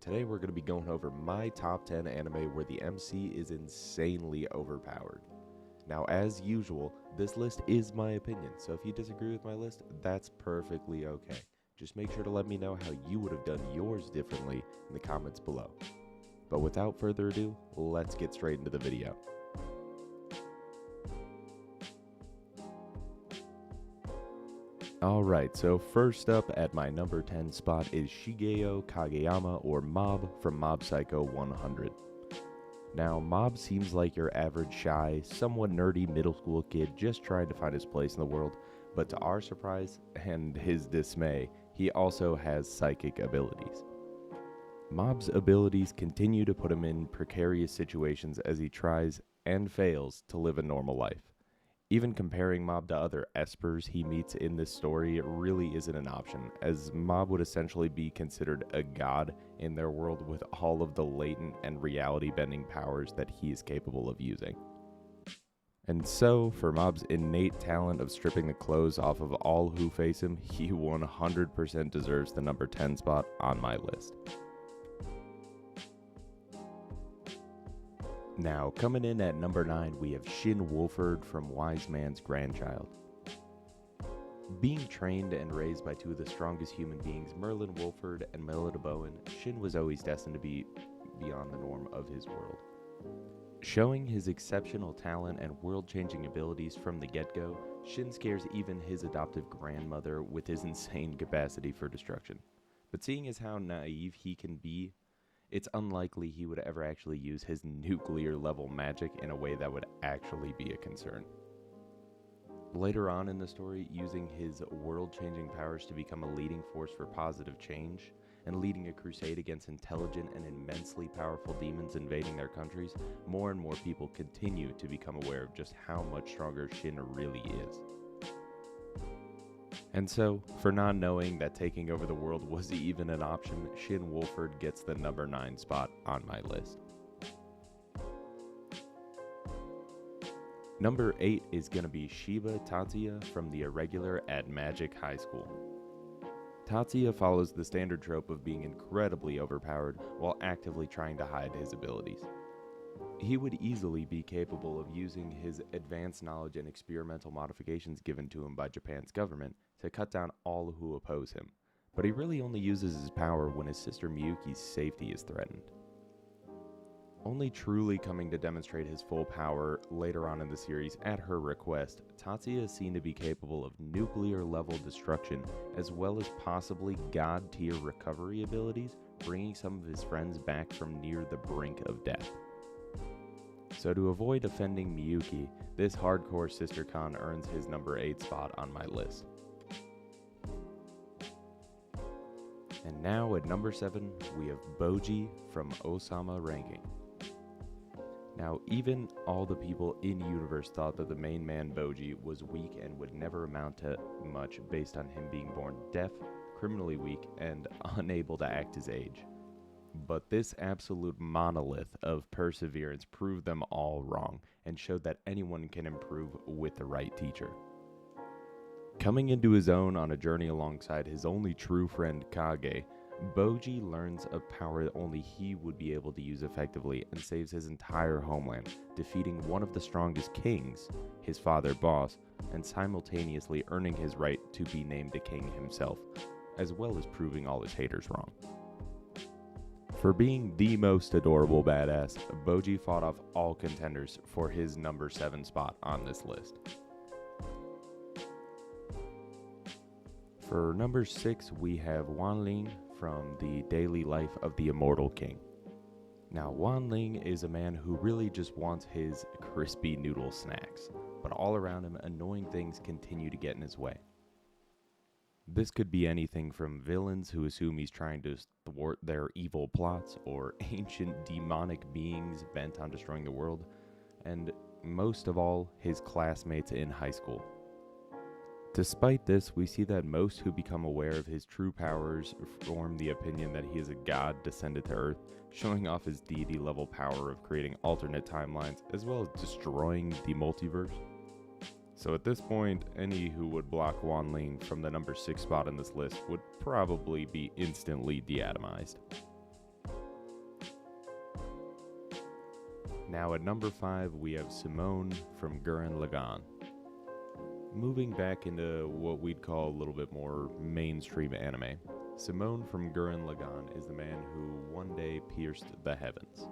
Today we're going to be going over my top 10 anime where the MC is insanely overpowered. Now, as usual, this list is my opinion, so if you disagree with my list, that's perfectly okay. Just make sure to let me know how you would have done yours differently in the comments below. But without further ado, let's get straight into the video. Alright, so first up at my number 10 spot is Shigeo Kageyama, or Mob, from Mob Psycho 100. Now, Mob seems like your average shy, somewhat nerdy middle school kid just trying to find his place in the world, but to our surprise and his dismay, he also has psychic abilities. Mob's abilities continue to put him in precarious situations as he tries and fails to live a normal life. Even comparing Mob to other espers he meets in this story really isn't an option, as Mob would essentially be considered a god in their world with all of the latent and reality-bending powers that he is capable of using. And so, for Mob's innate talent of stripping the clothes off of all who face him, he 100% deserves the number 10 spot on my list. Now, coming in at number 9, we have Shin Wolford from Wise Man's Grandchild. Being trained and raised by two of the strongest human beings, Merlin Wolford and Melida Bowen, Shin was always destined to be beyond the norm of his world. Showing his exceptional talent and world-changing abilities from the get-go, Shin scares even his adoptive grandmother with his insane capacity for destruction. But seeing as how naive he can be, it's unlikely he would ever actually use his nuclear-level magic in a way that would actually be a concern. Later on in the story, using his world-changing powers to become a leading force for positive change, and leading a crusade against intelligent and immensely powerful demons invading their countries, more and more people continue to become aware of just how much stronger Shin really is. And so, for not knowing that taking over the world was even an option, Shin Wolford gets the number 9 spot on my list. Number 8 is going to be Shiba Tatsuya from The Irregular at Magic High School. Tatsuya follows the standard trope of being incredibly overpowered while actively trying to hide his abilities. He would easily be capable of using his advanced knowledge and experimental modifications given to him by Japan's government to cut down all who oppose him, but he really only uses his power when his sister Miyuki's safety is threatened. Only truly coming to demonstrate his full power later on in the series at her request, Tatsuya is seen to be capable of nuclear-level destruction as well as possibly god-tier recovery abilities, bringing some of his friends back from near the brink of death. So to avoid offending Miyuki, this hardcore sister con earns his number 8 spot on my list. And now at number 7, we have Boji from Osama Ranking. Now, even all the people in universe thought that the main man Boji was weak and would never amount to much based on him being born deaf, criminally weak, and unable to act his age. But this absolute monolith of perseverance proved them all wrong and showed that anyone can improve with the right teacher. Coming into his own on a journey alongside his only true friend Kage, Boji learns a power that only he would be able to use effectively and saves his entire homeland, defeating one of the strongest kings, his father Boss, and simultaneously earning his right to be named a king himself, as well as proving all his haters wrong. For being the most adorable badass, Boji fought off all contenders for his number 7 spot on this list. For number 6, we have Wan Ling from The Daily Life of the Immortal King. Now, Wan Ling is a man who really just wants his crispy noodle snacks, but all around him, annoying things continue to get in his way. This could be anything from villains who assume he's trying to thwart their evil plots, or ancient demonic beings bent on destroying the world, and most of all, his classmates in high school. Despite this, we see that most who become aware of his true powers form the opinion that he is a god descended to Earth, showing off his deity-level power of creating alternate timelines, as well as destroying the multiverse. So at this point, any who would block Wan Ling from the number 6 spot in this list would probably be instantly deatomized. Now at number 5, we have Simone from Gurren Lagann. Moving back into what we'd call a little bit more mainstream anime, Simone from Gurren Lagann is the man who one day pierced the heavens.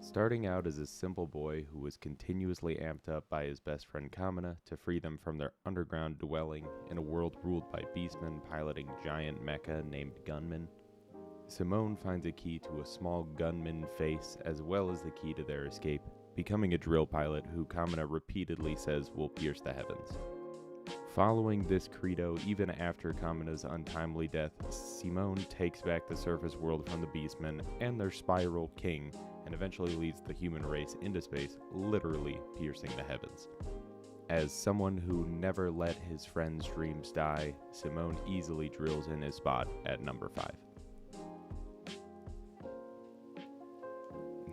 Starting out as a simple boy who was continuously amped up by his best friend Kamina to free them from their underground dwelling in a world ruled by beastmen piloting giant mecha named gunmen, Simone finds a key to a small gunman face as well as the key to their escape, becoming a drill pilot who Kamina repeatedly says will pierce the heavens. Following this credo, even after Kamina's untimely death, Simone takes back the surface world from the beastmen and their spiral king, and eventually leads the human race into space, literally piercing the heavens. As someone who never let his friends' dreams die, Simone easily drills in his spot at number 5.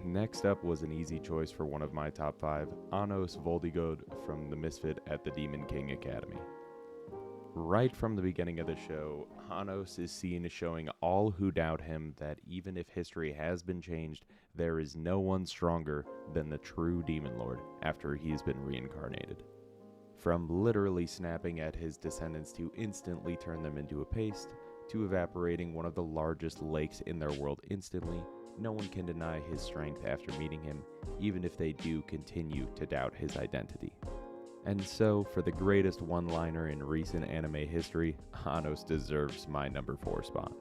Next up was an easy choice for one of my top 5, Anos Voldigod from the Misfit at the Demon King Academy. Right from the beginning of the show, Anos is seen as showing all who doubt him that even if history has been changed, there is no one stronger than the true Demon Lord after he has been reincarnated. From literally snapping at his descendants to instantly turn them into a paste, to evaporating one of the largest lakes in their world instantly, no one can deny his strength after meeting him, even if they do continue to doubt his identity. And so, for the greatest one-liner in recent anime history, Anos deserves my number 4 spot.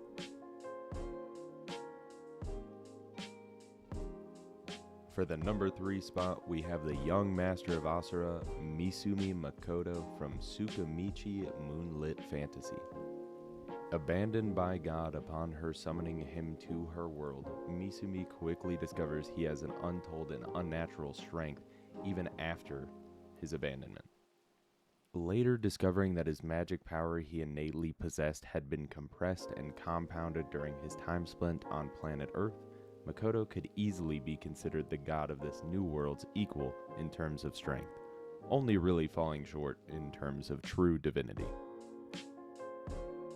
For the number 3 spot, we have the young master of Asura, Misumi Makoto from Tsukimichi Moonlit Fantasy. Abandoned by God upon her summoning him to her world, Misumi quickly discovers he has an untold and unnatural strength even after his abandonment. Later discovering that his magic power he innately possessed had been compressed and compounded during his time spent on planet Earth, Makoto could easily be considered the god of this new world's equal in terms of strength, only really falling short in terms of true divinity.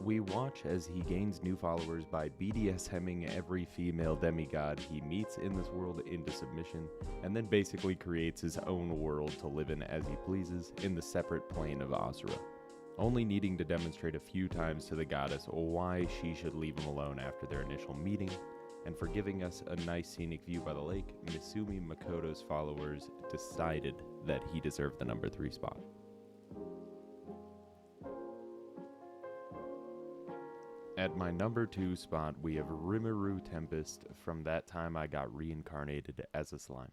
We watch as he gains new followers by BDSMing every female demigod he meets in this world into submission, and then basically creates his own world to live in as he pleases in the separate plane of Asura, only needing to demonstrate a few times to the goddess why she should leave him alone after their initial meeting, and for giving us a nice scenic view by the lake, Misumi Makoto's followers decided that he deserved the number 3 spot. At my number 2 spot, we have Rimuru Tempest from That Time I Got Reincarnated as a Slime.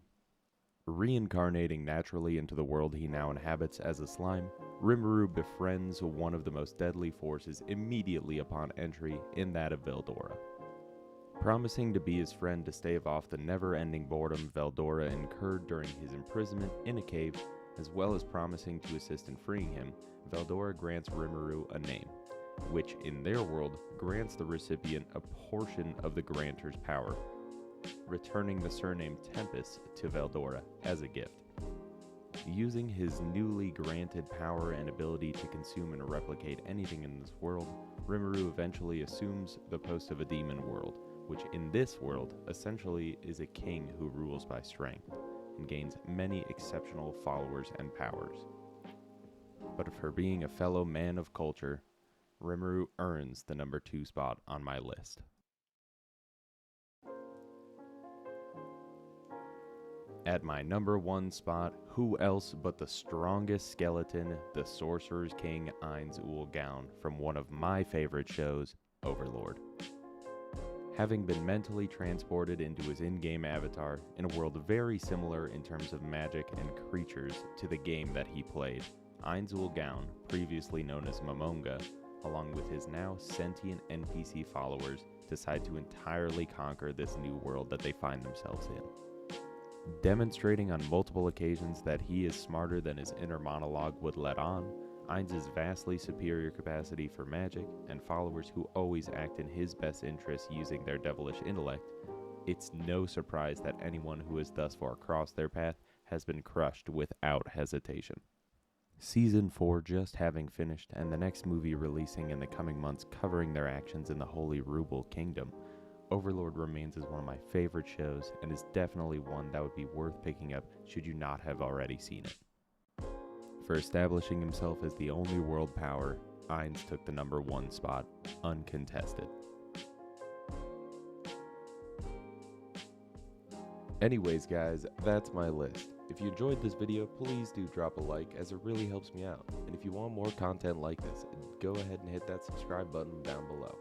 Reincarnating naturally into the world he now inhabits as a slime, Rimuru befriends one of the most deadly forces immediately upon entry in that of Veldora. Promising to be his friend to stave off the never-ending boredom Veldora incurred during his imprisonment in a cave, as well as promising to assist in freeing him, Veldora grants Rimuru a name, which in their world grants the recipient a portion of the grantor's power, returning the surname Tempest to Veldora as a gift. Using his newly granted power and ability to consume and replicate anything in this world, Rimuru eventually assumes the post of a demon world, which in this world essentially is a king who rules by strength and gains many exceptional followers and powers. But for being a fellow man of culture, Rimuru earns the number 2 spot on my list. At my number 1 spot, who else but the strongest skeleton, the Sorcerer's King Ainz Ooal Gown from one of my favorite shows, Overlord. Having been mentally transported into his in-game avatar in a world very similar in terms of magic and creatures to the game that he played, Ainz Ooal Gown, previously known as Momonga, along with his now sentient NPC followers, decide to entirely conquer this new world that they find themselves in. Demonstrating on multiple occasions that he is smarter than his inner monologue would let on, Ainz's vastly superior capacity for magic, and followers who always act in his best interests using their devilish intellect, it's no surprise that anyone who has thus far crossed their path has been crushed without hesitation. Season 4 just having finished, and the next movie releasing in the coming months covering their actions in the Holy Ruble Kingdom, Overlord remains as one of my favorite shows and is definitely one that would be worth picking up should you not have already seen it. For establishing himself as the only world power, Ainz took the number 1 spot, uncontested. Anyways guys, that's my list. If you enjoyed this video, please do drop a like as it really helps me out. And if you want more content like this, go ahead and hit that subscribe button down below.